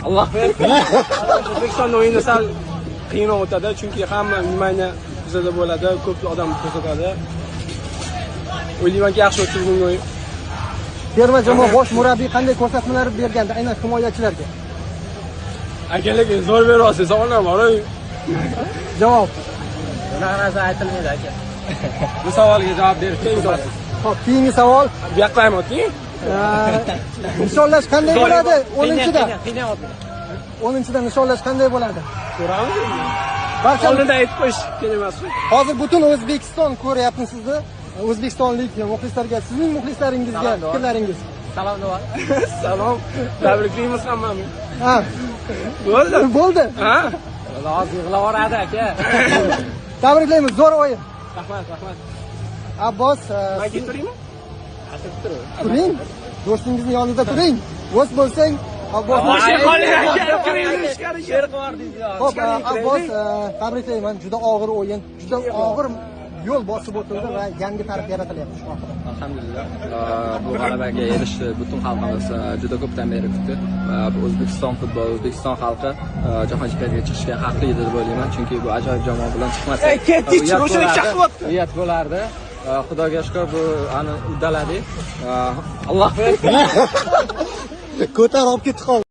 Alloh bersin. O'zbekiston o'yini sal qiyinroq o'tadi, chunki hamma nimani bizada bo'ladi, ko'p odam ko'rsatadi. O'ylaymanki, yaxshi o'tadi bugungi o'yin. Terma jamoa bosh murabbiy qanday ko'rsatmalar bergandi, aynan himoyachilarga? Akalar zo'r beryapsiz, savolim bor. Javob. Bunaqa narsa aytilmaydi aka. Bu savolga javob berishga imkonsiz. Xo'p, keyingi savol. Bu yoqqa ham o'ting. Nishonlash qanday bo'ladi? 10-da. 10-da nishonlash qanday bo'ladi? Ko'ramiz. Barcha oldindan aytib qo'yish kerak emas. Hozir butun O'zbekiston ko'ryapti sizni. O'zbekistonlik muxlislarga, sizning muxlislaringizga fikrlaringiz. Salom nima? Salom. Tabriklaymiz hammani. Ha. Bo'ldi. Ha? Hozir yig'lavoradi aka. Tabriklaymiz, zo'r o'yin. Rahmat. Abbos, Men keturaymi? turing. Do'stingizning yonida turing. O'z bo'lsang, Abbos. Xo'p, Abbos, tabriklayman. Juda og'ir o'yin, juda og'ir yo'l bosib o'tildi va yangi tarix yaratilyapti shu haqida. Alhamdulillah. Bu g'alabaga erishdi butun xalqimiz juda ko'pdan beri kutdi. O'zbekiston futboli, O'zbekiston xalqi jahon chempionatiga chiqishga haqli edi deb o'ylayman. Chunki bu ajoyib jamoa bilan chiqmasa, uyat bo'lardi. Xudoga shukr, bu ani uddaladik. Alloh bersin. Ko'tarib olib ketdi.